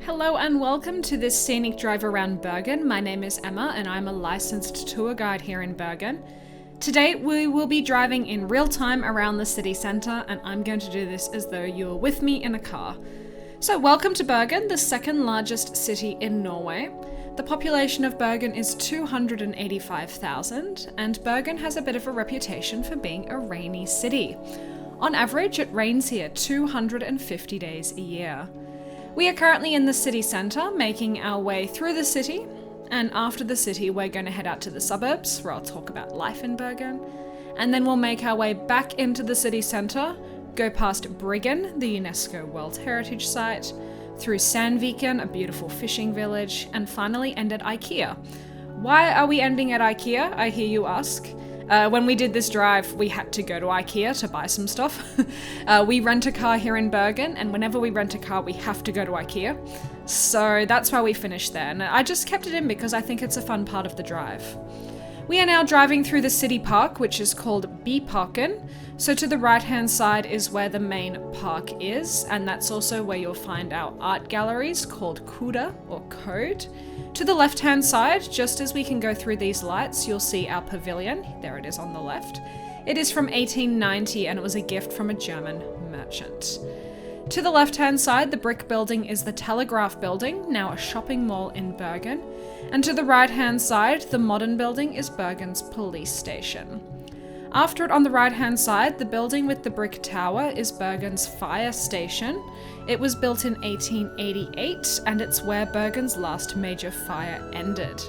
Hello and welcome to this scenic drive around Bergen. My name is Emma and I'm a licensed tour guide here in Bergen. Today we will be driving in real time around the city centre, and I'm going to do this as though you are with me in a car. So welcome to Bergen, the second largest city in Norway. The population of Bergen is 285,000, and Bergen has a bit of a reputation for being a rainy city. On average, it rains here 250 days a year. We are currently in the city centre, making our way through the city, and after the city we're going to head out to the suburbs, where I'll talk about life in Bergen, and then we'll make our way back into the city centre, go past Bryggen, the UNESCO World Heritage Site, through Sandviken, a beautiful fishing village, and finally end at IKEA. Why are we ending at IKEA, I hear you ask? When we did this drive, we had to go to IKEA to buy some stuff. We rent a car here in Bergen, and whenever we rent a car, we have to go to IKEA. So that's why we finished there, and I just kept it in because I think it's a fun part of the drive. We are now driving through the city park, which is called Byparken. So to the right-hand side is where the main park is, and that's also where you'll find our art galleries called Kuda or Code. To the left-hand side, just as we can go through these lights, you'll see our pavilion. There it is on the left. It is from 1890 and it was a gift from a German merchant. To the left-hand side, the brick building is the Telegraph Building, now a shopping mall in Bergen. And to the right-hand side, the modern building is Bergen's police station. After it on the right-hand side, the building with the brick tower is Bergen's fire station. It was built in 1888 and it's where Bergen's last major fire ended.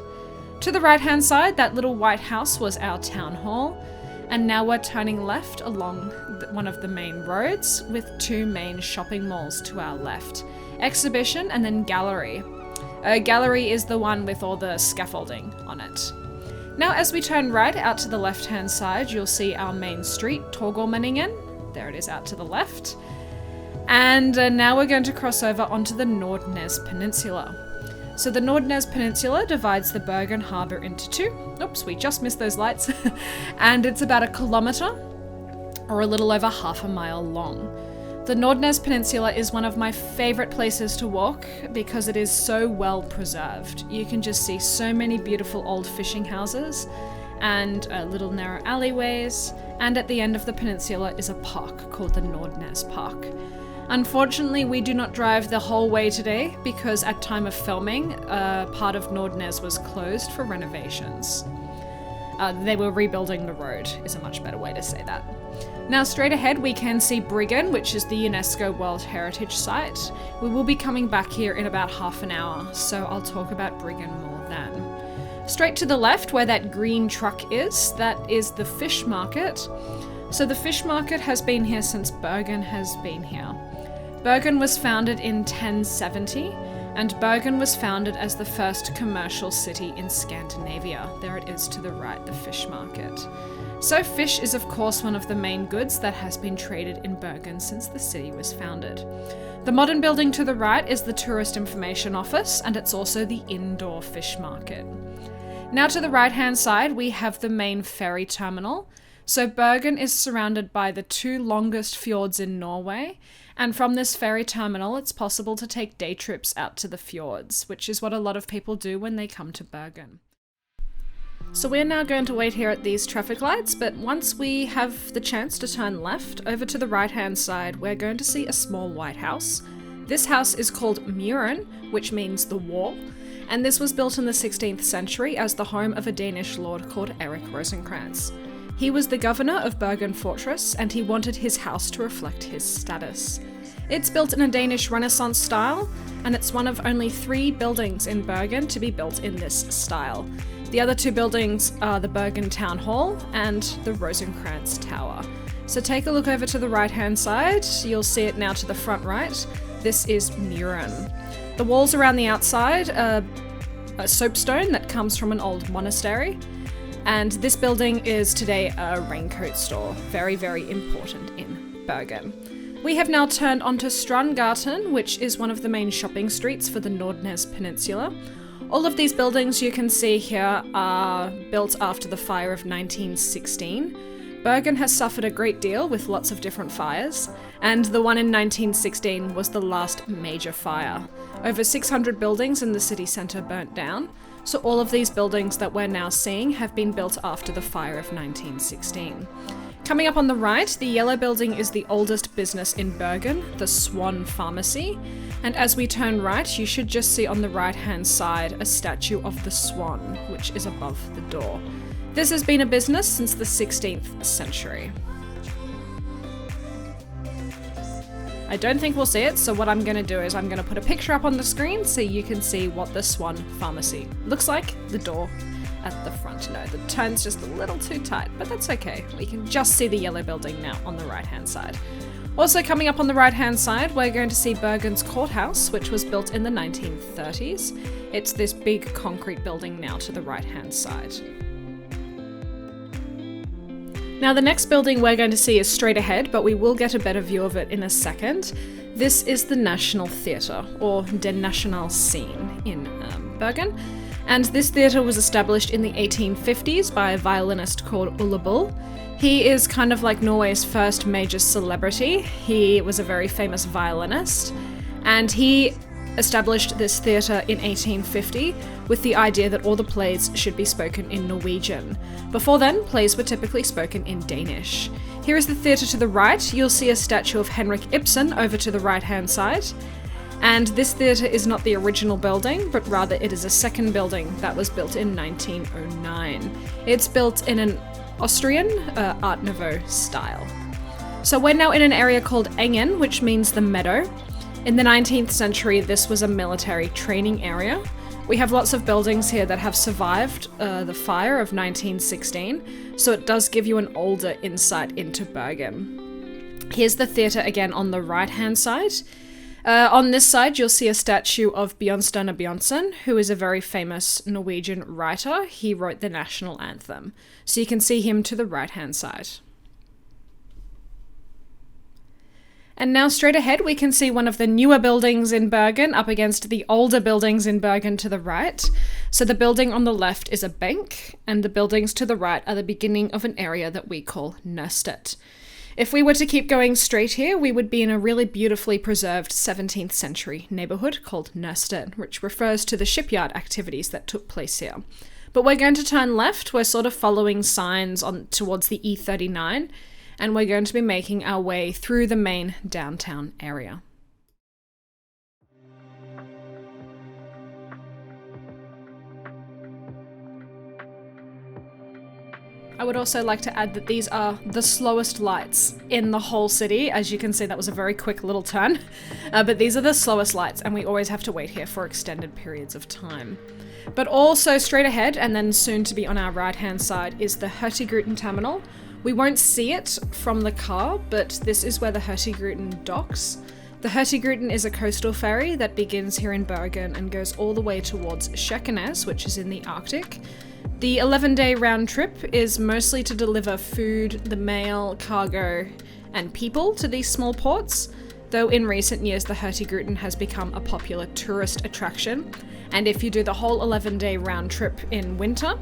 To the right-hand side, that little white house was our town hall. And now we're turning left along one of the main roads with two main shopping malls to our left. Exhibition and then gallery. Gallery is the one with all the scaffolding on it. Now as we turn right out to the left-hand side, you'll see our main street, Torgallmenningen. There it is out to the left. And now we're going to cross over onto the Nordnes Peninsula. So the Nordnes Peninsula divides the Bergen harbour into two. Oops, we just missed those lights. And it's about 1 kilometre or a little over half a mile long. The Nordnes Peninsula is one of my favourite places to walk because it is so well preserved. You can just see so many beautiful old fishing houses and little narrow alleyways. And at the end of the peninsula is a park called the Nordnes Park. Unfortunately, we do not drive the whole way today because at time of filming, part of Nordnes was closed for renovations. They were rebuilding the road, is a much better way to say that. Now straight ahead we can see Bryggen, which is the UNESCO World Heritage Site. We will be coming back here in about half an hour, so I'll talk about Bryggen more then. Straight to the left where that green truck is, that is the fish market. So the fish market has been here since Bergen has been here. Bergen was founded in 1070, and Bergen was founded as the first commercial city in Scandinavia. There it is to the right, the fish market. So fish is of course one of the main goods that has been traded in Bergen since the city was founded. The modern building to the right is the Tourist Information Office, and it's also the indoor fish market. Now to the right-hand side we have the main ferry terminal. So Bergen is surrounded by the two longest fjords in Norway, and from this ferry terminal it's possible to take day trips out to the fjords, which is what a lot of people do when they come to Bergen. So we're now going to wait here at these traffic lights, but once we have the chance to turn left, over to the right-hand side, we're going to see a small white house. This house is called Muren, which means the wall, and this was built in the 16th century as the home of a Danish lord called Erik Rosenkrantz. He was the governor of Bergen Fortress, and he wanted his house to reflect his status. It's built in a Danish Renaissance style, and it's one of only 3 buildings in Bergen to be built in this style. The other 2 buildings are the Bergen Town Hall and the Rosenkrantz Tower. So take a look over to the right-hand side. You'll see it now to the front right. This is Muren. The walls around the outside are a soapstone that comes from an old monastery. And this building is today a raincoat store, very, very important in Bergen. We have now turned onto Strandgaten, which is one of the main shopping streets for the Nordnes Peninsula. All of these buildings you can see here are built after the fire of 1916. Bergen has suffered a great deal with lots of different fires, and the one in 1916 was the last major fire. Over 600 buildings in the city centre burnt down, so all of these buildings that we're now seeing have been built after the fire of 1916. Coming up on the right, the yellow building is the oldest business in Bergen, the Swan Pharmacy, and as we turn right, you should just see on the right-hand side a statue of the swan, which is above the door. This has been a business since the 16th century. I don't think we'll see it, so what I'm going to do is I'm going to put a picture up on the screen so you can see what the Swan Pharmacy looks like, the door at the front. No, the turn's just a little too tight, but that's okay. We can just see the yellow building now on the right-hand side. Also coming up on the right-hand side, we're going to see Bergen's courthouse, which was built in the 1930s. It's this big concrete building now to the right-hand side. Now the next building we're going to see is straight ahead, but we will get a better view of it in a second. This is the National Theatre, or Den National Scene in Bergen. And this theatre was established in the 1850s by a violinist called Ulle Bull. He is kind of like Norway's first major celebrity. He was a very famous violinist, and he established this theatre in 1850 with the idea that all the plays should be spoken in Norwegian. Before then, plays were typically spoken in Danish. Here is the theatre to the right. You'll see a statue of Henrik Ibsen over to the right-hand side. And this theatre is not the original building, but rather it is a second building that was built in 1909. It's built in an Austrian Art Nouveau style. So we're now in an area called Engen, which means the meadow. In the 19th century, this was a military training area. We have lots of buildings here that have survived the fire of 1916, so it does give you an older insight into Bergen. Here's the theatre again on the right-hand side. On this side, you'll see a statue of Bjørnstjerne Bjørnson, who is a very famous Norwegian writer. He wrote the national anthem. So you can see him to the right-hand side. And now straight ahead, we can see one of the newer buildings in Bergen up against the older buildings in Bergen to the right. So the building on the left is a bank, and the buildings to the right are the beginning of an area that we call Nøstet. If we were to keep going straight here, we would be in a really beautifully preserved 17th century neighbourhood called Nøstet, which refers to the shipyard activities that took place here. But we're going to turn left. We're sort of following signs on towards the E39, and we're going to be making our way through the main downtown area. I would also like to add that these are the slowest lights in the whole city. As you can see, that was a very quick little turn, but these are the slowest lights, and we always have to wait here for extended periods of time. But also straight ahead, and then soon to be on our right-hand side, is the Hurtigruten terminal. We won't see it from the car, but this is where the Hurtigruten docks. The Hurtigruten is a coastal ferry that begins here in Bergen and goes all the way towards Kirkenes, which is in the Arctic. The 11-day round trip is mostly to deliver food, the mail, cargo, and people to these small ports, though in recent years the Hurtigruten has become a popular tourist attraction. And if you do the whole 11-day round trip in winter,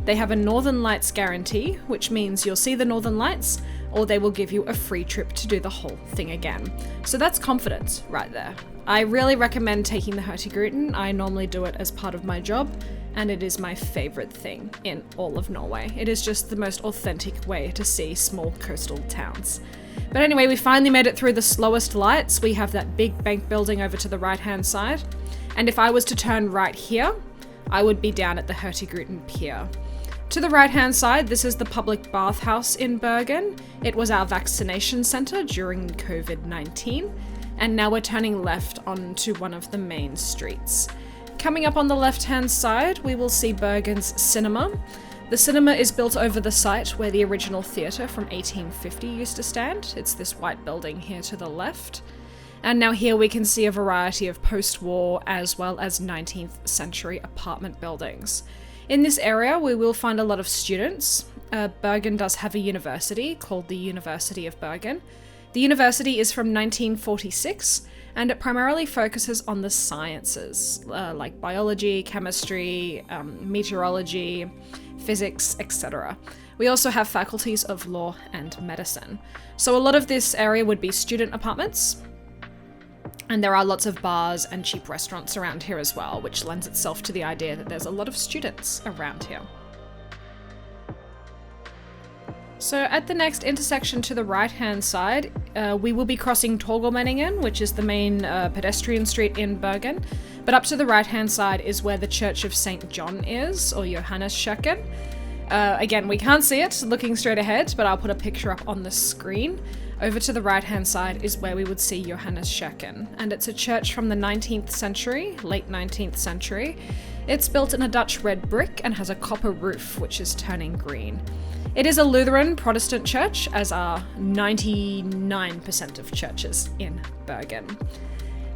they have a Northern Lights guarantee, which means you'll see the Northern Lights, or they will give you a free trip to do the whole thing again. So that's confidence right there. I really recommend taking the Hurtigruten. I normally do it as part of my job, and it is my favourite thing in all of Norway. It is just the most authentic way to see small coastal towns. But anyway, we finally made it through the slowest lights. We have that big bank building over to the right-hand side. And if I was to turn right here, I would be down at the Hurtigruten pier. To the right-hand side, this is the public bathhouse in Bergen. It was our vaccination centre during COVID-19. And now we're turning left onto one of the main streets. Coming up on the left-hand side, we will see Bergen's cinema. The cinema is built over the site where the original theatre from 1850 used to stand. It's this white building here to the left. And now here we can see a variety of post-war as well as 19th century apartment buildings. In this area, we will find a lot of students. Bergen does have a university called the University of Bergen. The university is from 1946, and it primarily focuses on the sciences, like biology, chemistry, meteorology, physics, etc. We also have faculties of law and medicine. So a lot of this area would be student apartments, and there are lots of bars and cheap restaurants around here as well, which lends itself to the idea that there's a lot of students around here. So at the next intersection to the right-hand side, we will be crossing Torgallmenningen, which is the main pedestrian street in Bergen. But up to the right-hand side is where the Church of St. John is, or Johanneskirken. Again, we can't see it looking straight ahead, but I'll put a picture up on the screen. Over to the right-hand side is where we would see Johanneskirken, and it's a church from the 19th century, late 19th century. It's built in a Dutch red brick and has a copper roof, which is turning green. It is a Lutheran Protestant church, as are 99% of churches in Bergen.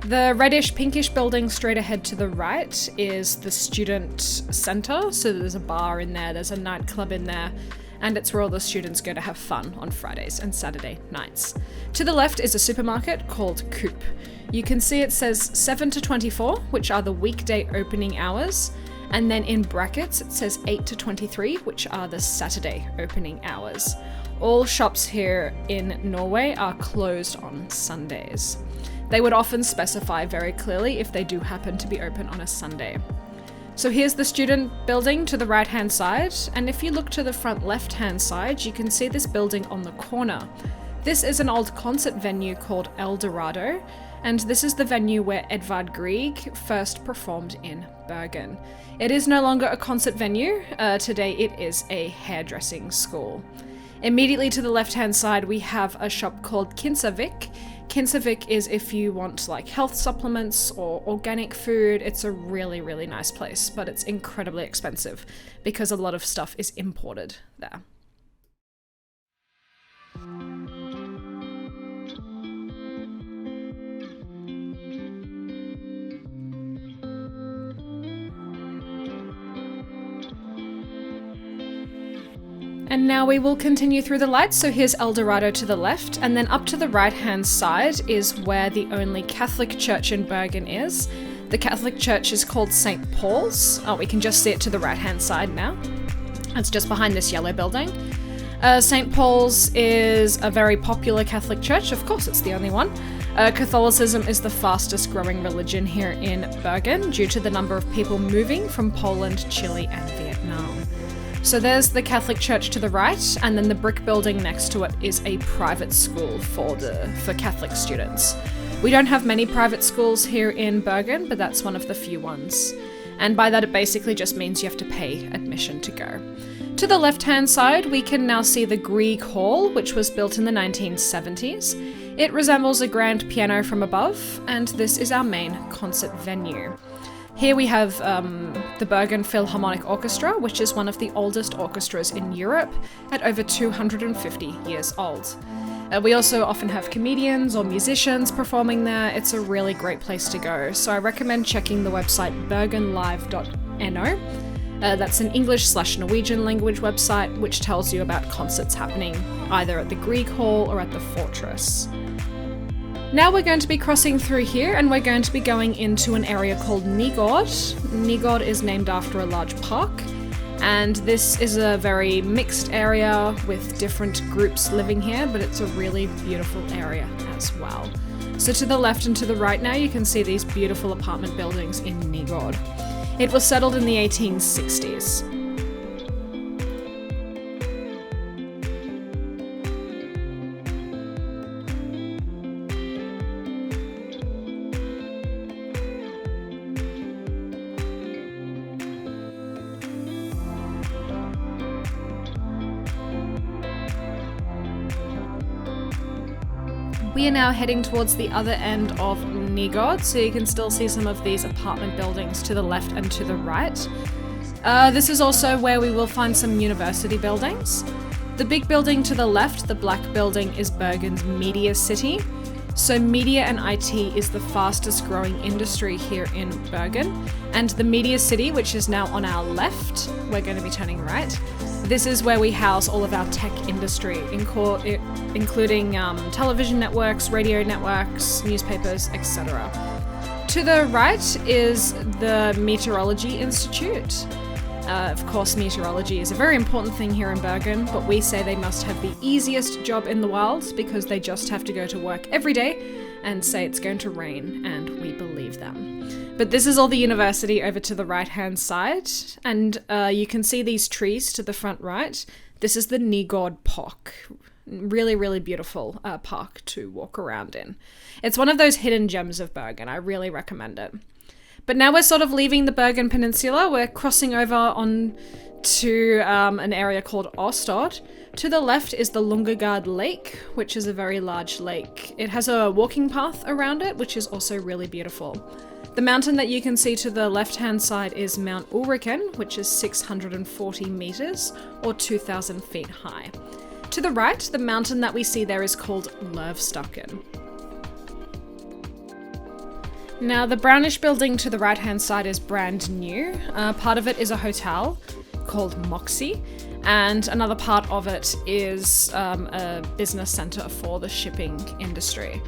The reddish pinkish building straight ahead to the right is the student centre, so there's a bar in there, there's a nightclub in there, and it's where all the students go to have fun on Fridays and Saturday nights. To the left is a supermarket called Coop. You can see it says 7 to 24, which are the weekday opening hours, and then in brackets it says 8 to 23, which are the Saturday opening hours. All shops here in Norway are closed on Sundays. They would often specify very clearly if they do happen to be open on a Sunday. So here's the student building to the right-hand side, and if you look to the front left-hand side, you can see this building on the corner. This is an old concert venue called El Dorado, and this is the venue where Edvard Grieg first performed in Bergen. It is no longer a concert venue, today it is a hairdressing school. Immediately to the left-hand side we have a shop called Kinsarvik. Kinsarvik is if you want like health supplements or organic food. It's a really, really nice place, but it's incredibly expensive because a lot of stuff is imported there. And now we will continue through the lights. So here's El Dorado to the left, and then up to the right-hand side is where the only Catholic church in Bergen is. The Catholic church is called St. Paul's. Oh, we can just see it to the right-hand side now. It's just behind this yellow building. St. Paul's is a very popular Catholic church. Of course, it's the only one. Catholicism is the fastest growing religion here in Bergen due to the number of people moving from Poland, Chile, and Vietnam. So there's the Catholic church to the right, and then the brick building next to it is a private school for Catholic students. We don't have many private schools here in Bergen, but that's one of the few ones. And by that it basically just means you have to pay admission to go. To the left-hand side, we can now see the Grieg Hall, which was built in the 1970s. It resembles a grand piano from above, and this is our main concert venue. Here we have the Bergen Philharmonic Orchestra, which is one of the oldest orchestras in Europe, at over 250 years old. We also often have comedians or musicians performing there. It's a really great place to go, so I recommend checking the website bergenlive.no. That's an English/Norwegian language website which tells you about concerts happening either at the Grieg Hall or at the Fortress. Now we're going to be crossing through here, and we're going to be going into an area called Nygård. Nygård is named after a large park, and this is a very mixed area with different groups living here, but it's a really beautiful area as well. So to the left and to the right now you can see these beautiful apartment buildings in Nygård. It was settled in the 1860s. We are now heading towards the other end of Nygård, so you can still see some of these apartment buildings to the left and to the right. This is also where we will find some university buildings. The big building to the left, the black building, is Bergen's media city. So media and IT is the fastest growing industry here in Bergen. And the media city, which is now on our left, we're going to be turning right. This is where we house all of our tech industry, including television networks, radio networks, newspapers, etc. To the right is the Meteorology Institute. Of course, meteorology is a very important thing here in Bergen, but we say they must have the easiest job in the world because they just have to go to work every day and say it's going to rain, and we believe them. But this is all the university over to the right-hand side, and you can see these trees to the front right. This is the Nordnes Park. Really, really beautiful park to walk around in. It's one of those hidden gems of Bergen. I really recommend it. But now we're sort of leaving the Bergen Peninsula. We're crossing over on to an area called Årstad. To the left is the Lungegård Lake, which is a very large lake. It has a walking path around it, which is also really beautiful. The mountain that you can see to the left-hand side is Mount Bryggen, which is 640 meters or 2,000 feet high. To the right, the mountain that we see there is called Skolten. Now, the brownish building to the right-hand side is brand new. Part of it is a hotel called Moxie, and another part of it is a business center for the shipping industry.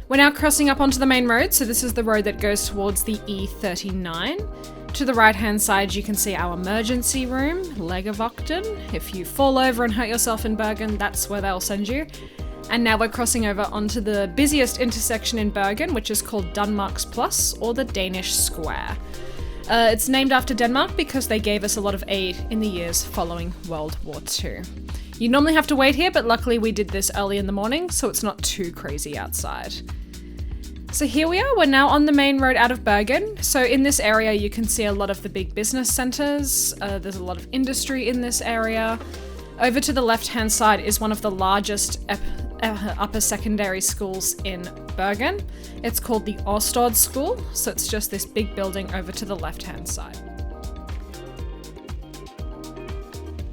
We're now crossing up onto the main road, so this is the road that goes towards the E39. To the right-hand side, you can see our emergency room, Legevakten. If you fall over and hurt yourself in Bergen, that's where they'll send you. And now we're crossing over onto the busiest intersection in Bergen, which is called Denmark's Plus, or the Danish Square. It's named after Denmark because they gave us a lot of aid in the years following World War II. You normally have to wait here, but luckily we did this early in the morning, so it's not too crazy outside. So here we are, we're now on the main road out of Bergen. So in this area, you can see a lot of the big business centers. There's a lot of industry in this area. Over to the left-hand side is one of the largest upper secondary schools in Bergen. It's called the Årstad School, so it's just this big building over to the left-hand side.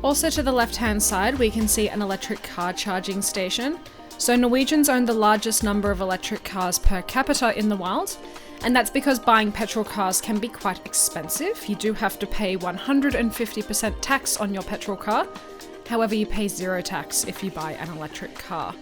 Also to the left-hand side, we can see an electric car charging station. So Norwegians own the largest number of electric cars per capita in the world, and that's because buying petrol cars can be quite expensive. You do have to pay 150% tax on your petrol car. However, you pay zero tax if you buy an electric car.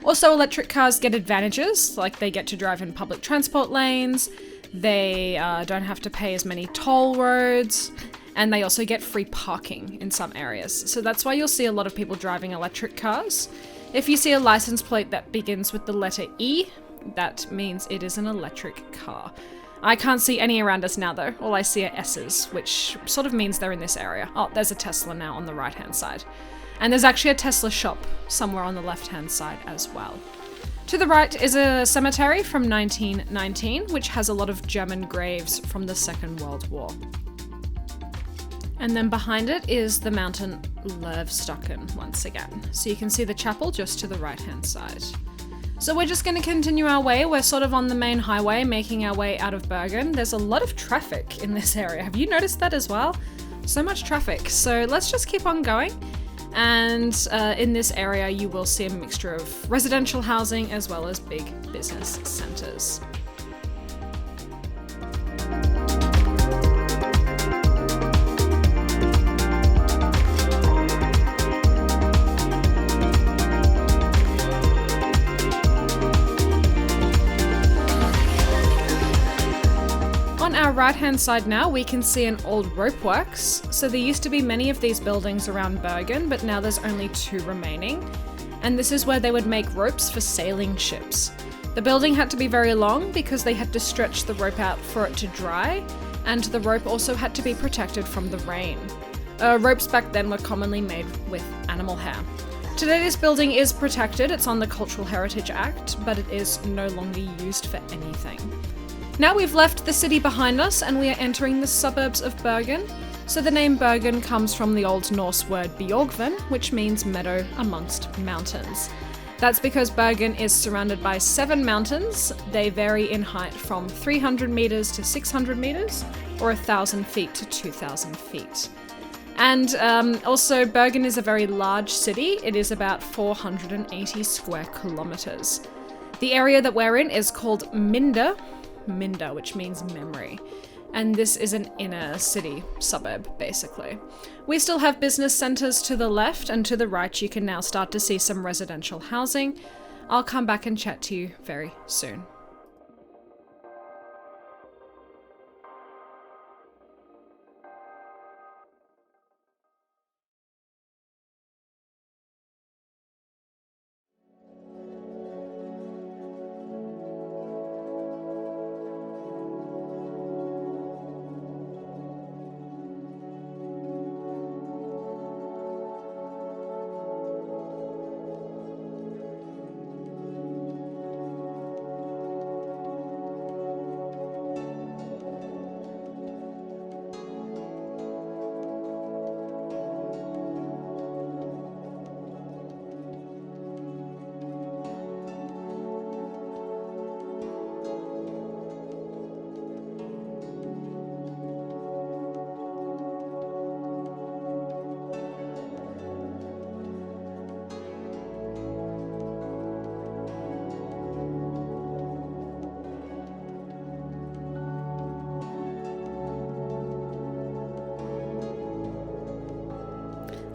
Also, electric cars get advantages, like they get to drive in public transport lanes, they don't have to pay as many toll roads, and they also get free parking in some areas. So that's why you'll see a lot of people driving electric cars. If you see a license plate that begins with the letter E, that means it is an electric car. I can't see any around us now though. All I see are S's, which sort of means they're in this area. Oh, there's a Tesla now on the right-hand side. And there's actually a Tesla shop somewhere on the left-hand side as well. To the right is a cemetery from 1919, which has a lot of German graves from the Second World War. And then behind it is the mountain Lungegård once again. So you can see the chapel just to the right-hand side. So we're just going to continue our way. We're sort of on the main highway, making our way out of Bergen. There's a lot of traffic in this area. Have you noticed that as well? So much traffic. So let's just keep on going. And in this area, you will see a mixture of residential housing as well as big business centers. On our right-hand side now, we can see an old rope works. So there used to be many of these buildings around Bergen, but now there's only 2 remaining. And this is where they would make ropes for sailing ships. The building had to be very long because they had to stretch the rope out for it to dry, and the rope also had to be protected from the rain. Ropes back then were commonly made with animal hair. Today this building is protected, it's on the Cultural Heritage Act, but it is no longer used for anything. Now we've left the city behind us and we are entering the suburbs of Bergen. So the name Bergen comes from the Old Norse word Bjorgven, which means meadow amongst mountains. That's because Bergen is surrounded by 7 mountains. They vary in height from 300 meters to 600 meters, or 1,000 feet to 2,000 feet. And also Bergen is a very large city. It is about 480 square kilometers. The area that we're in is called Minda, which means memory. And this is an inner city suburb, basically. We still have business centers to the left, and to the right you can now start to see some residential housing. I'll come back and chat to you very soon.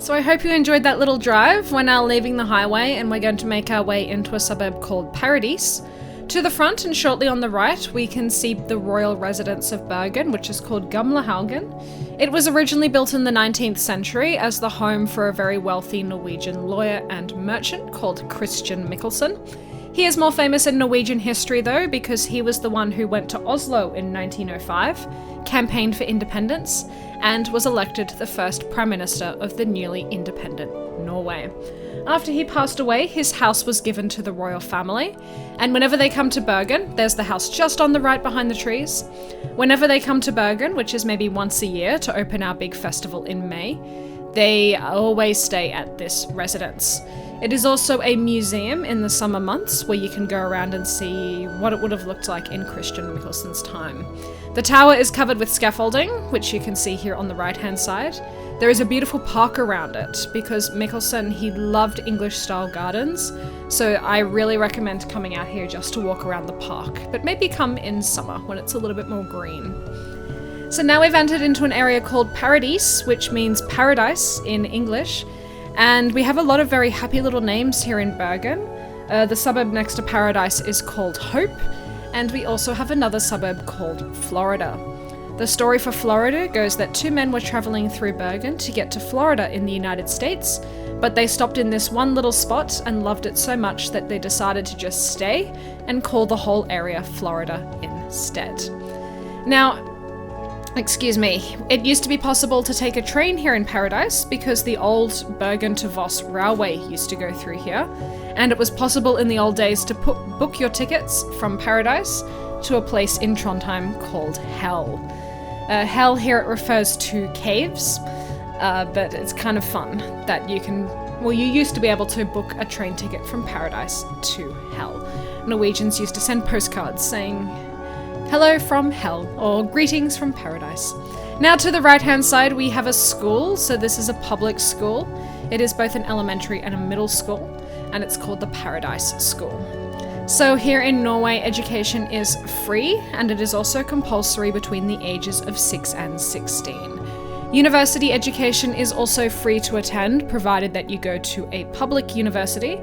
So I hope you enjoyed that little drive. We're now leaving the highway and we're going to make our way into a suburb called Paradise. To the front and shortly on the right, we can see the royal residence of Bergen, which is called Gamlehaugen. It was originally built in the 19th century as the home for a very wealthy Norwegian lawyer and merchant called Christian Michelsen. He is more famous in Norwegian history though, because he was the one who went to Oslo in 1905, campaigned for independence, and was elected the first Prime Minister of the newly independent Norway. After he passed away, his house was given to the royal family, and whenever they come to Bergen, there's the house just on the right behind the trees. Whenever they come to Bergen, which is maybe once a year to open our big festival in May, they always stay at this residence. It is also a museum in the summer months where you can go around and see what it would have looked like in Christian Michelsen's time. The tower is covered with scaffolding, which you can see here on the right-hand side. There is a beautiful park around it because Michelsen, he loved English-style gardens, so I really recommend coming out here just to walk around the park, but maybe come in summer when it's a little bit more green. So now we've entered into an area called Paradise, which means paradise in English, and we have a lot of very happy little names here in Bergen. The suburb next to Paradise is called Hope, and we also have another suburb called Florida. The story for Florida goes that two men were traveling through Bergen to get to Florida in the United States, but they stopped in this one little spot and loved it so much that they decided to just stay and call the whole area Florida instead. Now, excuse me, it used to be possible to take a train here in Paradise because the old Bergen to Voss railway used to go through here, and it was possible in the old days to book your tickets from Paradise to a place in Trondheim called Hell. Hell here it refers to caves, but it's kind of fun that you used to be able to book a train ticket from Paradise to Hell. Norwegians used to send postcards saying, "Hello from Hell," or "Greetings from Paradise." Now to the right-hand side we have a school, so this is a public school. It is both an elementary and a middle school, and it's called the Paradise School. So here in Norway, education is free, and it is also compulsory between the ages of 6 and 16. University education is also free to attend, provided that you go to a public university.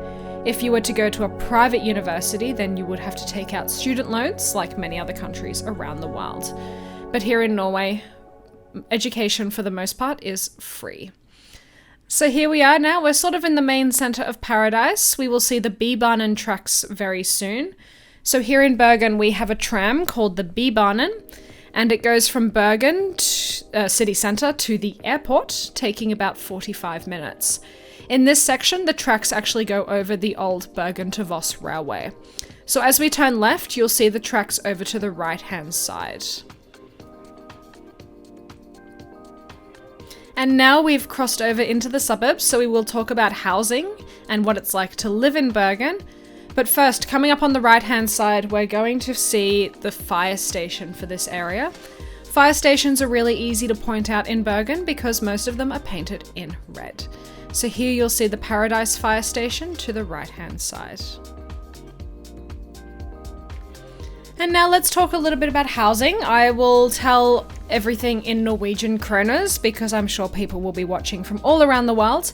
If you were to go to a private university, then you would have to take out student loans, like many other countries around the world. But here in Norway, education for the most part is free. So here we are now, we're sort of in the main centre of Paradise. We will see the Bybanen tracks very soon. So here in Bergen we have a tram called the Bybanen, and it goes from Bergen city centre to the airport, taking about 45 minutes. In this section, the tracks actually go over the old Bergen to Voss railway. So as we turn left, you'll see the tracks over to the right-hand side. And now we've crossed over into the suburbs, so we will talk about housing and what it's like to live in Bergen. But first, coming up on the right-hand side, we're going to see the fire station for this area. Fire stations are really easy to point out in Bergen because most of them are painted in red. So here you'll see the Paradise Fire Station to the right-hand side. And now let's talk a little bit about housing. I will tell everything in Norwegian kroners because I'm sure people will be watching from all around the world,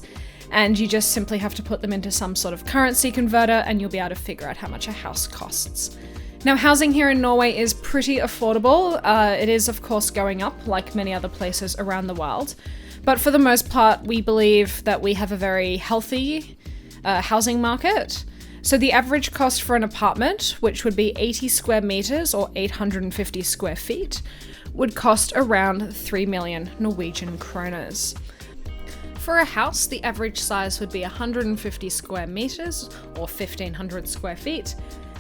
and you just simply have to put them into some sort of currency converter and you'll be able to figure out how much a house costs. Now, housing here in Norway is pretty affordable. It is, of course, going up like many other places around the world. But for the most part, we believe that we have a very healthy housing market. So the average cost for an apartment, which would be 80 square meters or 850 square feet, would cost around 3 million Norwegian kroners. For a house, the average size would be 150 square meters or 1,500 square feet,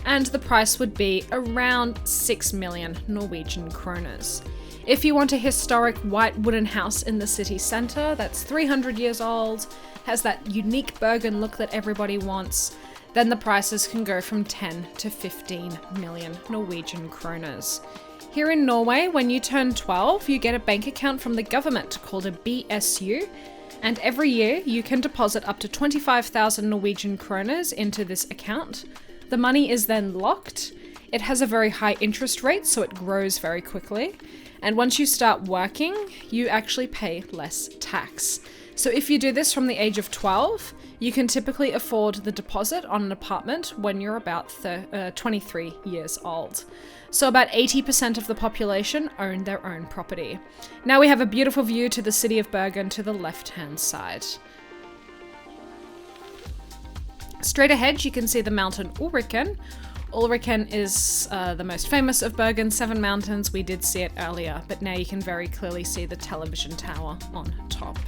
and the price would be around 6 million Norwegian kroners. If you want a historic white wooden house in the city centre that's 300 years old, has that unique Bergen look that everybody wants, then the prices can go from 10 to 15 million Norwegian kroners. Here in Norway, when you turn 12, you get a bank account from the government called a BSU, and every year you can deposit up to 25,000 Norwegian kroners into this account. The money is then locked. It has a very high interest rate, so it grows very quickly. And once you start working, you actually pay less tax. So if you do this from the age of 12, you can typically afford the deposit on an apartment when you're about 23 years old. So about 80% of the population own their own property. Now we have a beautiful view to the city of Bergen to the left-hand side. Straight ahead, you can see the mountain Ulriken. Ulriken is the most famous of Bergen's 7 mountains. We did see it earlier, but now you can very clearly see the television tower on top.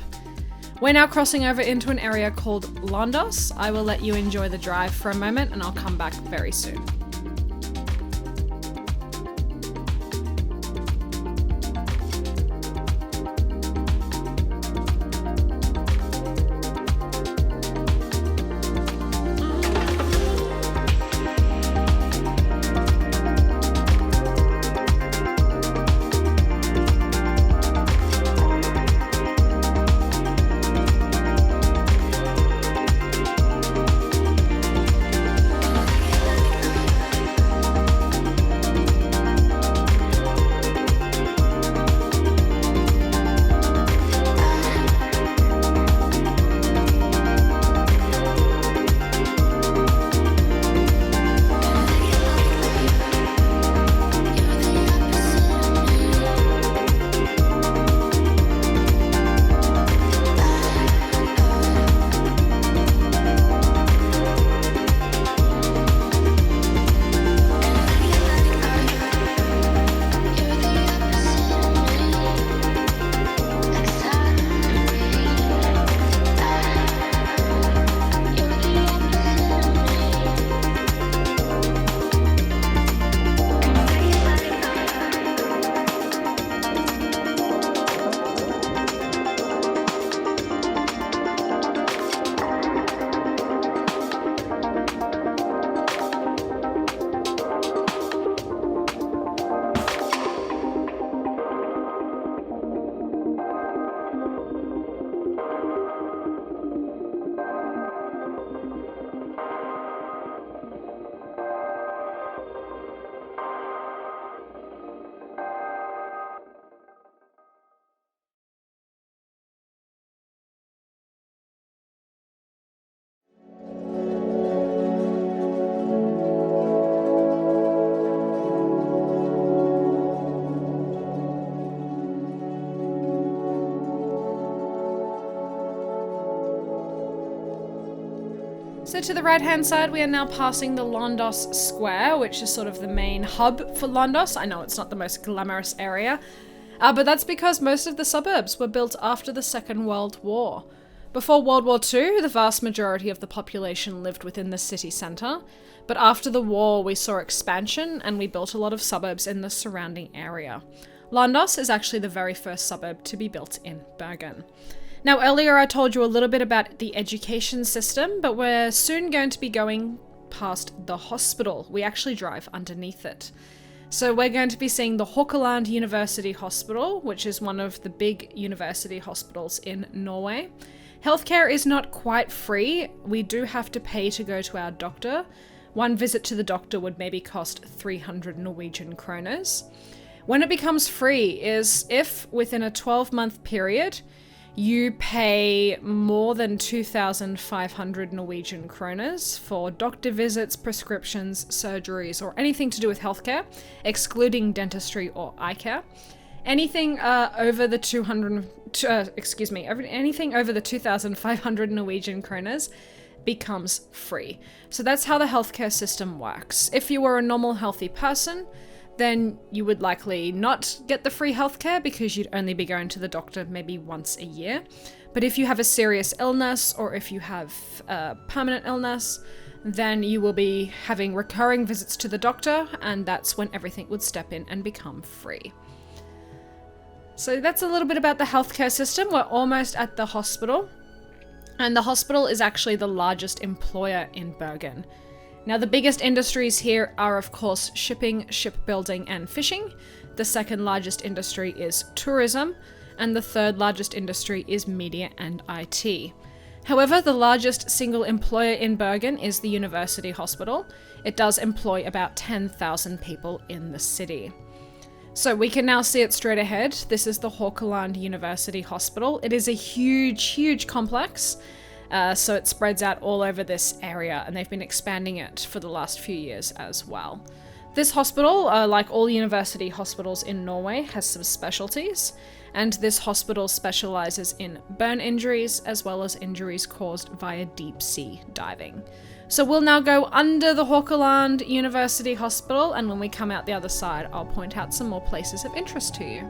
We're now crossing over into an area called Lungegård. I will let you enjoy the drive for a moment and I'll come back very soon. So to the right-hand side, we are now passing the Nordnes Square, which is sort of the main hub for Nordnes. I know it's not the most glamorous area, but that's because most of the suburbs were built after the Second World War. Before World War II, the vast majority of the population lived within the city centre, but after the war we saw expansion and we built a lot of suburbs in the surrounding area. Nordnes is actually the very first suburb to be built in Bergen. Now earlier I told you a little bit about the education system, but we're soon going to be going past the hospital. We actually drive underneath it. So we're going to be seeing the Haukeland University Hospital, which is one of the big university hospitals in Norway. Healthcare is not quite free. We do have to pay to go to our doctor. One visit to the doctor would maybe cost 300 Norwegian kroners. When it becomes free is if within a 12-month period you pay more than 2,500 Norwegian kroners for doctor visits, prescriptions, surgeries, or anything to do with healthcare, excluding dentistry or eye care. Anything over the anything over the 2,500 Norwegian kroners becomes free. So that's how the healthcare system works. If you were a normal, healthy person, then you would likely not get the free healthcare because you'd only be going to the doctor maybe once a year. But if you have a serious illness or if you have a permanent illness, then you will be having recurring visits to the doctor, and that's when everything would step in and become free. So that's a little bit about the healthcare system. We're almost at the hospital, and the hospital is actually the largest employer in Bergen. Now, the biggest industries here are, of course, shipping, shipbuilding, and fishing. The second largest industry is tourism, and the third largest industry is media and IT. However, the largest single employer in Bergen is the University Hospital. It does employ about 10,000 people in the city. So we can now see it straight ahead. This is the Haukeland University Hospital. It is a huge complex. So it spreads out all over this area, and they've been expanding it for the last few years as well. This hospital, like all university hospitals in Norway, has some specialties, and this hospital specializes in burn injuries as well as injuries caused via deep sea diving. So we'll now go under the Haukeland University Hospital, and when we come out the other side, I'll point out some more places of interest to you.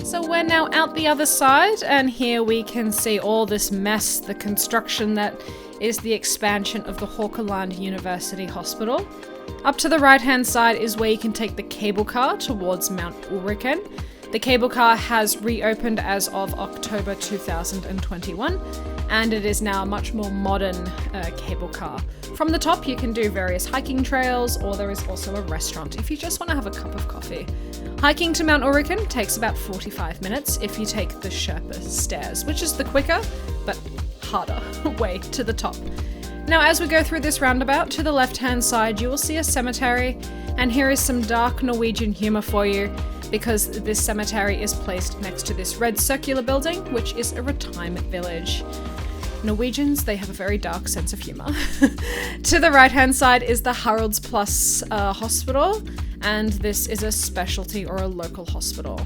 So we're now out the other side, and here we can see all this mess, the construction that is the expansion of the Haukeland University Hospital. Up to the right-hand side is where you can take the cable car towards Mount Ulriken. The cable car has reopened as of October 2021, and it is now a much more modern cable car. From the top, you can do various hiking trails, or there is also a restaurant if you just want to have a cup of coffee. Hiking to Mount Ulriken takes about 45 minutes if you take the Sherpa stairs, which is the quicker but harder way to the top. Now, as we go through this roundabout, to the left-hand side, you will see a cemetery, and here is some dark Norwegian humor for you, because this cemetery is placed next to this red circular building, which is a retirement village. Norwegians, they have a very dark sense of humor. To the right-hand side is the Haraldsplass Hospital, and this is a specialty or a local hospital.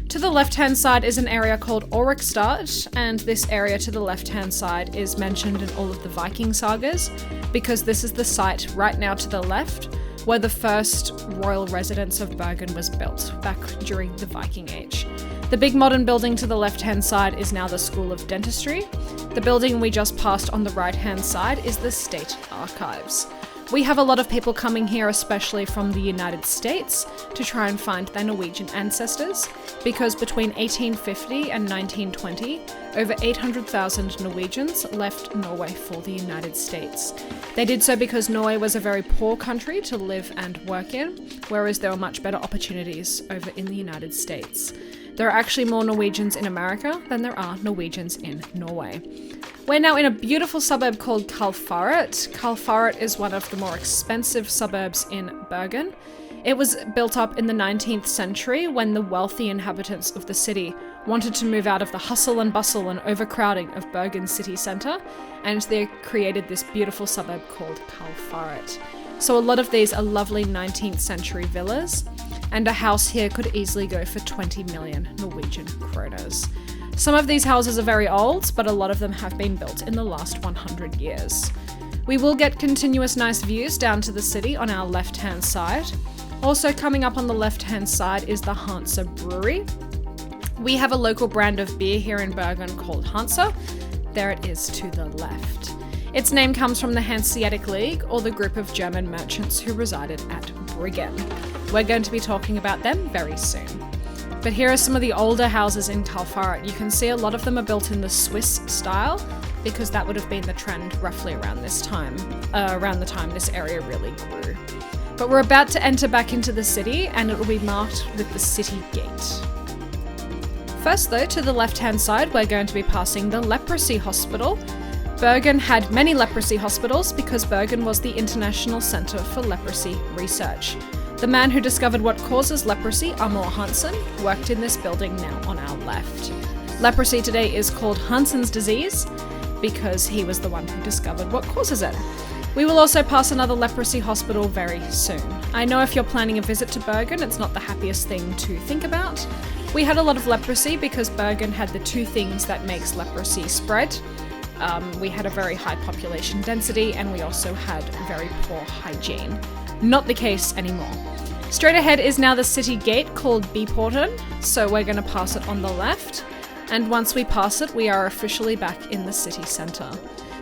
To the left-hand side is an area called Årstad, and this area to the left-hand side is mentioned in all of the Viking sagas, because this is the site right now to the left where the first royal residence of Bergen was built back during the Viking Age. The big modern building to the left-hand side is now the School of Dentistry. The building we just passed on the right-hand side is the State Archives. We have a lot of people coming here, especially from the United States, to try and find their Norwegian ancestors, because between 1850 and 1920, over 800,000 Norwegians left Norway for the United States. They did so because Norway was a very poor country to live and work in, whereas there were much better opportunities over in the United States. There are actually more Norwegians in America than there are Norwegians in Norway. We're now in a beautiful suburb called Kalfaret. Kalfaret is one of the more expensive suburbs in Bergen. It was built up in the 19th century when the wealthy inhabitants of the city wanted to move out of the hustle and bustle and overcrowding of Bergen city centre, and they created this beautiful suburb called Kalfaret. So a lot of these are lovely 19th century villas, and a house here could easily go for 20 million Norwegian kroners. Some of these houses are very old, but a lot of them have been built in the last 100 years. We will get continuous nice views down to the city on our left-hand side. Also coming up on the left-hand side is the Hansa Brewery. We have a local brand of beer here in Bergen called Hansa. There it is to the left. Its name comes from the Hanseatic League, or the group of German merchants who resided at Bryggen. We're going to be talking about them very soon. But here are some of the older houses in Kalfaret. You can see a lot of them are built in the Swiss style, because that would have been the trend roughly around this time, around the time this area really grew. But we're about to enter back into the city, and it will be marked with the city gate. First though, to the left-hand side, we're going to be passing the Leprosy Hospital. Bergen had many leprosy hospitals because Bergen was the international centre for leprosy research. The man who discovered what causes leprosy, Amor Hansen, worked in this building now on our left. Leprosy today is called Hansen's disease, because he was the one who discovered what causes it. We will also pass another leprosy hospital very soon. I know if you're planning a visit to Bergen, it's not the happiest thing to think about. We had a lot of leprosy because Bergen had the two things that makes leprosy spread. We had a very high population density, and we also had very poor hygiene. Not the case anymore. Straight ahead is now the city gate called Byporten, so we're going to pass it on the left. And once we pass it, we are officially back in the city centre.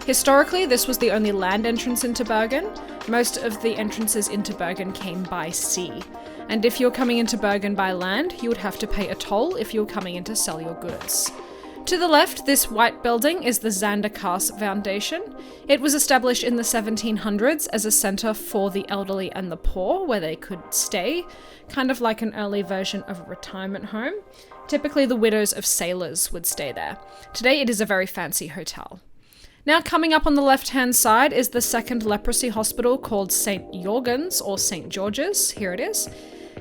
Historically, this was the only land entrance into Bergen. Most of the entrances into Bergen came by sea. And if you're coming into Bergen by land, you would have to pay a toll if you were coming in to sell your goods. To the left, this white building is the Zanderkas Foundation. It was established in the 1700s as a centre for the elderly and the poor, where they could stay, kind of like an early version of a retirement home. Typically, the widows of sailors would stay there. Today, it is a very fancy hotel. Now, coming up on the left-hand side is the second leprosy hospital called St. Jorgens, or St. George's. Here it is.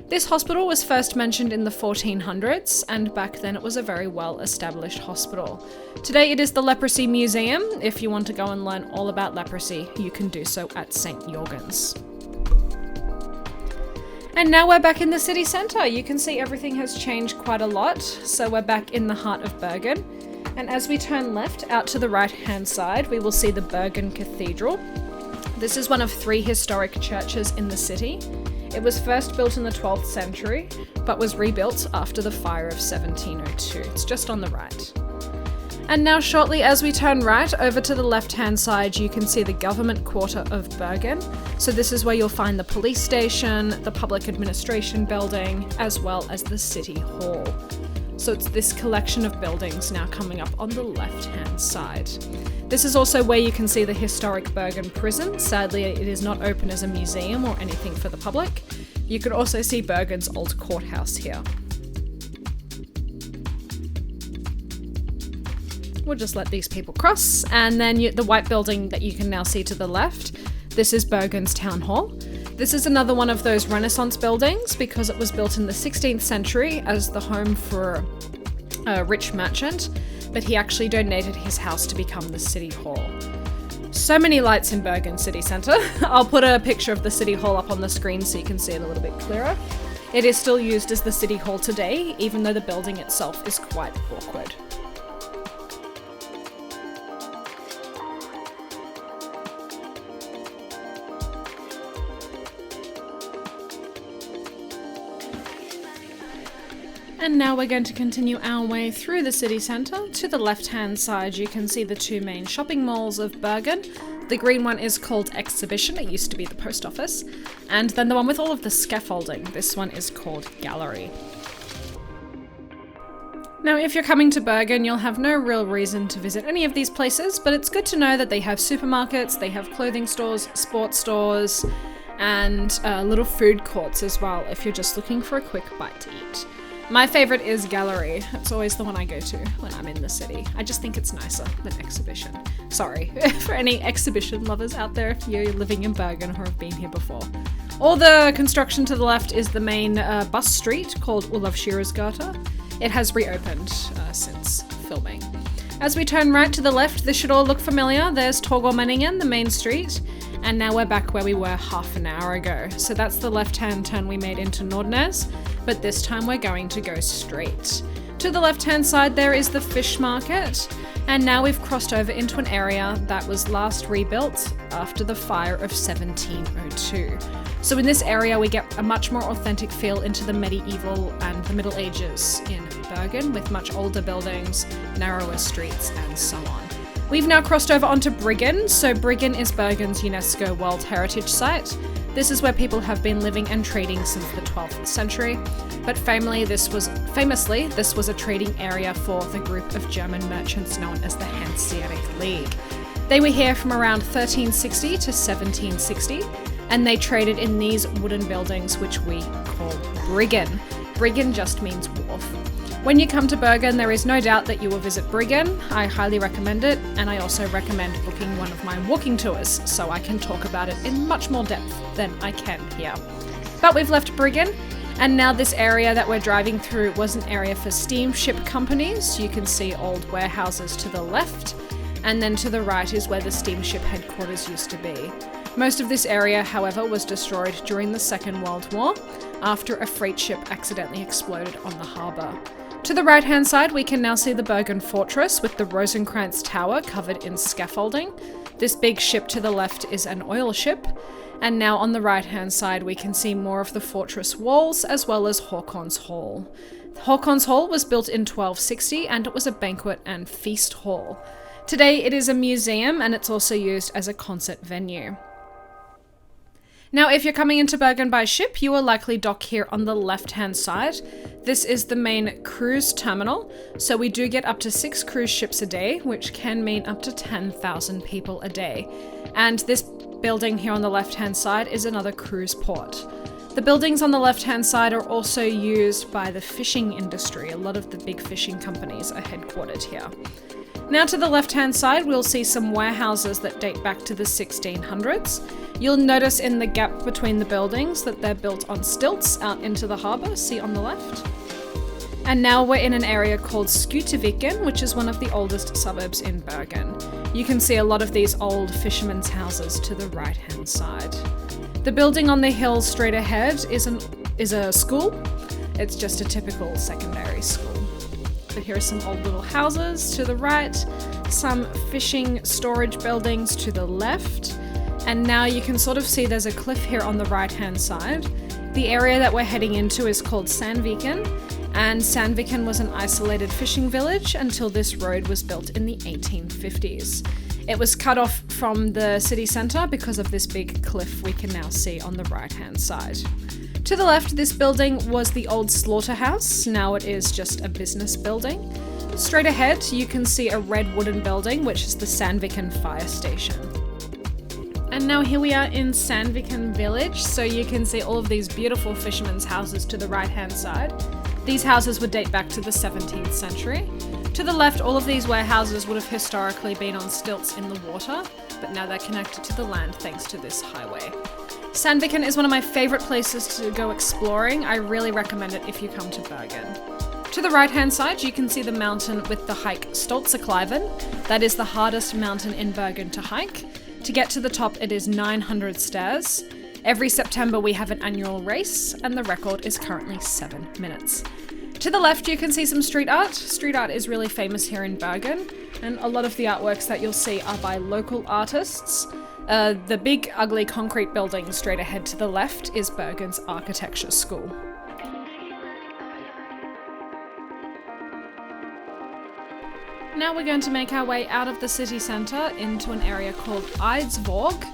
This hospital was first mentioned in the 1400s, and back then it was a very well-established hospital. Today it is the Leprosy Museum. If you want to go and learn all about leprosy, you can do so at St. Jorgens. And now we're back in the city centre. You can see everything has changed quite a lot, so we're back in the heart of Bergen. And as we turn left out to the right-hand side, we will see the Bergen Cathedral. This is one of 3 historic churches in the city. It was first built in the 12th century, but was rebuilt after the fire of 1702. It's just on the right. And now shortly as we turn right over to the left-hand side, you can see the government quarter of Bergen. So this is where you'll find the police station, the public administration building, as well as the city hall. So it's this collection of buildings now coming up on the left-hand side. This is also where you can see the historic Bergen prison. Sadly, it is not open as a museum or anything for the public. You could also see Bergen's old courthouse here. We'll just let these people cross. And then the white building that you can now see to the left, this is Bergen's town hall. This is another one of those Renaissance buildings because it was built in the 16th century as the home for a rich merchant, but he actually donated his house to become the city hall. So many lights in Bergen city centre. I'll put a picture of the city hall up on the screen so you can see it a little bit clearer. It is still used as the city hall today, even though the building itself is quite awkward. And now we're going to continue our way through the city centre. To the left-hand side, you can see the 2 main shopping malls of Bergen. The green one is called Exhibition. It used to be the post office. And then the one with all of the scaffolding. This one is called Gallery. Now, if you're coming to Bergen, you'll have no real reason to visit any of these places, but it's good to know that they have supermarkets, they have clothing stores, sports stores, and little food courts as well, if you're just looking for a quick bite to eat. My favourite is Gallery. It's always the one I go to when I'm in the city. I just think it's nicer than Exhibition. Sorry for any exhibition lovers out there if you're living in Bergen or have been here before. All the construction to the left is the main bus street called Olavsgata. It has reopened since filming. As we turn right to the left, this should all look familiar. There's Torgallmenningen, the main street. And now we're back where we were half an hour ago. So that's the left-hand turn we made into Nordnes, but this time we're going to go straight. To the left-hand side there is the fish market, and now we've crossed over into an area that was last rebuilt after the fire of 1702. So in this area we get a much more authentic feel into the medieval and the Middle Ages in Bergen, with much older buildings, narrower streets, and so on. We've now crossed over onto Bryggen. So Bryggen is Bergen's UNESCO World Heritage Site. This is where people have been living and trading since the 12th century. But famously, this was a trading area for the group of German merchants known as the Hanseatic League. They were here from around 1360 to 1760, and they traded in these wooden buildings which we call Bryggen. Bryggen just means wharf. When you come to Bergen, there is no doubt that you will visit Bryggen. I highly recommend it, and I also recommend booking one of my walking tours so I can talk about it in much more depth than I can here. But we've left Bryggen, and now this area that we're driving through was an area for steamship companies. You can see old warehouses to the left. and then to the right is where the steamship headquarters used to be. Most of this area, however, was destroyed during the Second World War after a freight ship accidentally exploded on the harbour. To the right-hand side, we can now see the Bergen fortress with the Rosencrantz Tower covered in scaffolding. This big ship to the left is an oil ship. And now on the right-hand side, we can see more of the fortress walls as well as Håkon's Hall. Håkon's Hall was built in 1260 and it was a banquet and feast hall. Today it is a museum and it's also used as a concert venue. Now, if you're coming into Bergen by ship, you will likely dock here on the left-hand side. This is the main cruise terminal, so we do get up to 6 cruise ships a day, which can mean up to 10,000 people a day. And this building here on the left-hand side is another cruise port. The buildings on the left-hand side are also used by the fishing industry. A lot of the big fishing companies are headquartered here. Now to the left-hand side, we'll see some warehouses that date back to the 1600s. You'll notice in the gap between the buildings that they're built on stilts out into the harbour, see on the left. And now we're in an area called Skuteviken, which is one of the oldest suburbs in Bergen. You can see a lot of these old fishermen's houses to the right-hand side. The building on the hill straight ahead is a school. It's just a typical secondary school. But here are some old little houses to the right, some fishing storage buildings to the left, and now you can sort of see there's a cliff here on the right-hand side. The area that we're heading into is called Sandviken, and Sandviken was an isolated fishing village until this road was built in the 1850s. It was cut off from the city centre because of this big cliff we can now see on the right-hand side. To the left, this building was the old slaughterhouse. Now it is just a business building. Straight ahead, you can see a red wooden building, which is the Sandviken fire station. And now here we are in Sandviken village, so you can see all of these beautiful fishermen's houses to the right-hand side. These houses would date back to the 17th century. To the left, all of these warehouses would have historically been on stilts in the water, but now they're connected to the land thanks to this highway. Sandviken is one of my favourite places to go exploring. I really recommend it if you come to Bergen. To the right-hand side, you can see the mountain with the hike Stoltsekleiven. That is the hardest mountain in Bergen to hike. To get to the top, it is 900 stairs. Every September, we have an annual race, and the record is currently 7 minutes. To the left, you can see some street art. Street art is really famous here in Bergen, and a lot of the artworks that you'll see are by local artists. The big, ugly concrete building straight ahead to the left is Bergen's architecture school. Now we're going to make our way out of the city centre into an area called Eidsvåg,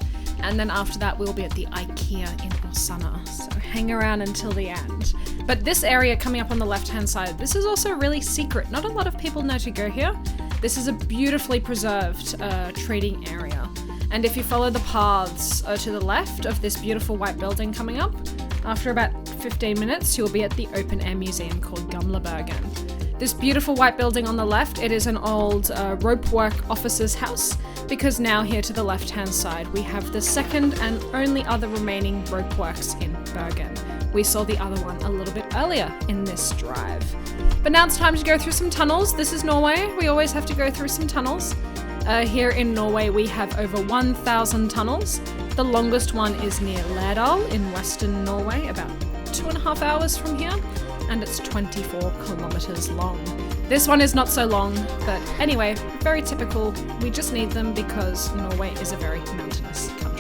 and then after that we'll be at the IKEA in Årstad, so hang around until the end. But this area coming up on the left-hand side, this is also really secret. Not a lot of people know to go here. This is a beautifully preserved trading area. And if you follow the paths to the left of this beautiful white building coming up, after about 15 minutes, you'll be at the open-air museum called Gamle Bergen. This beautiful white building on the left, it is an old ropework officer's house, because now here to the left-hand side, we have the second and only other remaining ropeworks in Bergen. We saw the other one a little bit earlier in this drive. But now it's time to go through some tunnels. This is Norway. We always have to go through some tunnels. Here in Norway, we have over 1,000 tunnels. The longest one is near Lærdal in western Norway, about 2.5 hours from here, and it's 24 kilometers long. This one is not so long, but anyway, very typical. We just need them because Norway is a very mountainous country.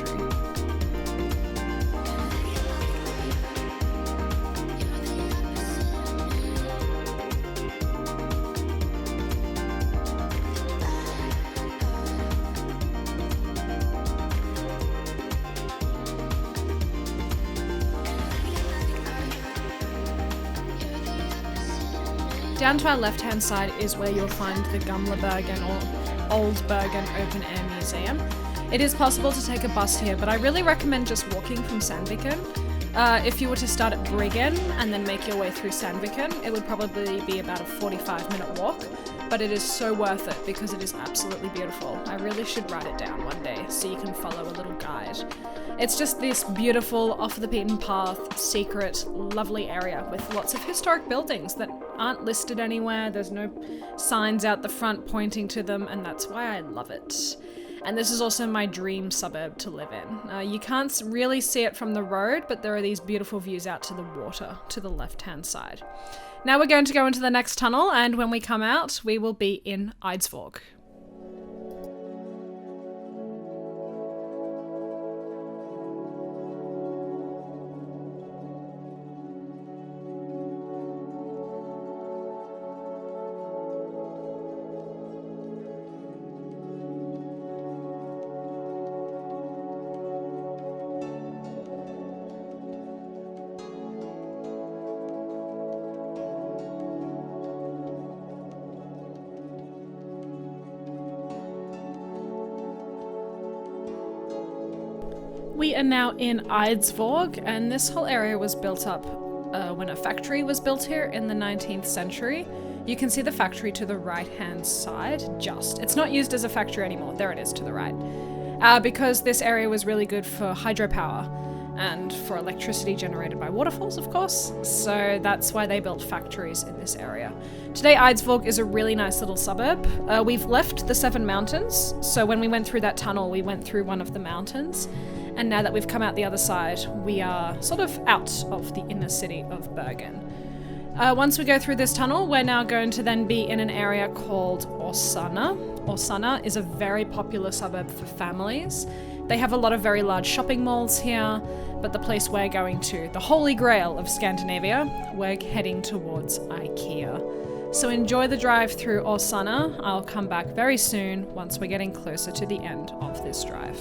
Down to our left-hand side is where you'll find the Gamle Bergen or Old Bergen Open Air Museum. It is possible to take a bus here, but I really recommend just walking from Sandviken. If you were to start at Bryggen and then make your way through Sandviken, it would probably be about a 45-minute walk, but it is so worth it because it is absolutely beautiful. I really should write it down one day so you can follow a little guide. It's just this beautiful, off the beaten path, secret, lovely area with lots of historic buildings that aren't listed anywhere. There's no signs out the front pointing to them, and that's why I love it. And this is also my dream suburb to live in. You can't really see it from the road, but there are these beautiful views out to the water to the left-hand side. Now we're going to go into the next tunnel, and when we come out, we will be in Eidsvåg. We are now in Eidsvåg, and this whole area was built up when a factory was built here in the 19th century. You can see the factory to the right-hand side, It's not used as a factory anymore. There it is to the right. Because this area was really good for hydropower and for electricity generated by waterfalls, of course. So that's why they built factories in this area. Today, Eidsvåg is a really nice little suburb. We've left the Seven Mountains. So when we went through that tunnel, we went through one of the mountains. And now that we've come out the other side, we are sort of out of the inner city of Bergen. Once we go through this tunnel, we're now going to then be in an area called Årstad. Årstad is a very popular suburb for families. They have a lot of very large shopping malls here, but the place we're going to, the holy grail of Scandinavia, we're heading towards IKEA. So enjoy the drive through Årstad. I'll come back very soon once we're getting closer to the end of this drive.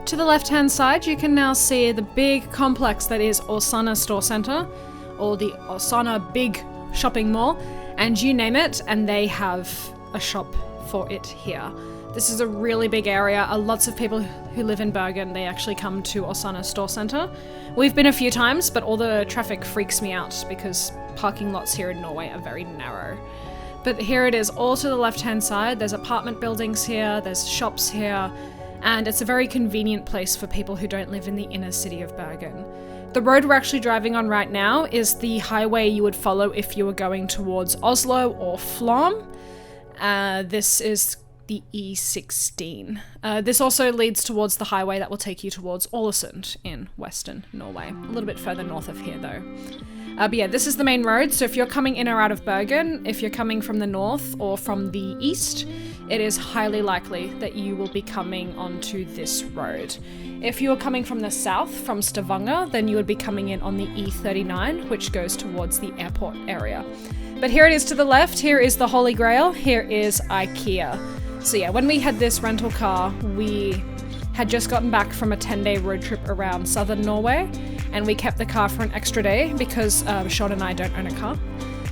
To the left-hand side, you can now see the big complex that is Årstad Store Center, or the Årstad Big Shopping Mall, and you name it, and they have a shop for it here. This is a really big area. Lots of people who live in Bergen, they actually come to Årstad Store Center. We've been a few times, but all the traffic freaks me out because parking lots here in Norway are very narrow. But here it is, all to the left-hand side. There's apartment buildings here, there's shops here, and it's a very convenient place for people who don't live in the inner city of Bergen. The road we're actually driving on right now is the highway you would follow if you were going towards Oslo or Flåm. This is the E16. This also leads towards the highway that will take you towards Ålesund in western Norway. A little bit further north of here though. But yeah, this is the main road, so if you're coming in or out of Bergen, if you're coming from the north or from the east, it is highly likely that you will be coming onto this road. If you are coming from the south, from Stavanger, then you would be coming in on the E39, which goes towards the airport area. But here it is to the left, here is the Holy Grail, here is IKEA. So yeah, when we had this rental car, we had just gotten back from a 10-day road trip around southern Norway, and we kept the car for an extra day because Sean and I don't own a car.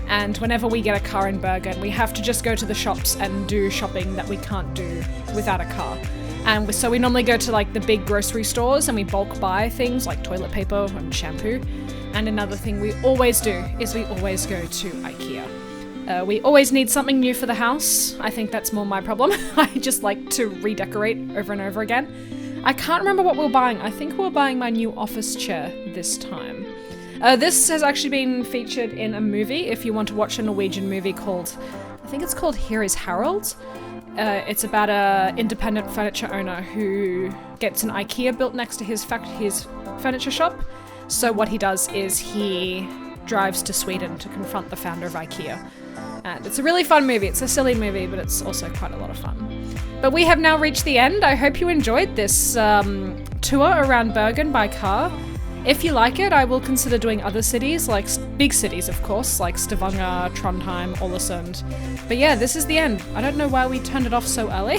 And whenever we get a car in Bergen, we have to just go to the shops and do shopping that we can't do without a car. And so we normally go to like the big grocery stores and we bulk buy things like toilet paper and shampoo. And another thing we always do is we always go to IKEA. We always need something new for the house. I think that's more my problem. I just like to redecorate over and over again. I can't remember what we were buying. I think we were buying my new office chair this time. This has actually been featured in a movie. If you want to watch a Norwegian movie called, I think it's called Here is Harold. It's about a independent furniture owner who gets an IKEA built next to his furniture shop. So what he does is he drives to Sweden to confront the founder of IKEA. And it's a really fun movie. It's a silly movie, but it's also quite a lot of fun. But we have now reached the end. I hope you enjoyed this tour around Bergen by car. If you like it, I will consider doing other cities, like big cities, of course, like Stavanger, Trondheim, Ålesund. But yeah, this is the end. I don't know why we turned it off so early,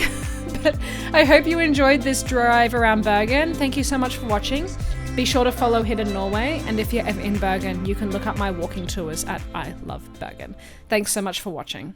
but I hope you enjoyed this drive around Bergen. Thank you so much for watching. Be sure to follow Hidden Norway, and if you're ever in Bergen, you can look up my walking tours at I Love Bergen. Thanks so much for watching.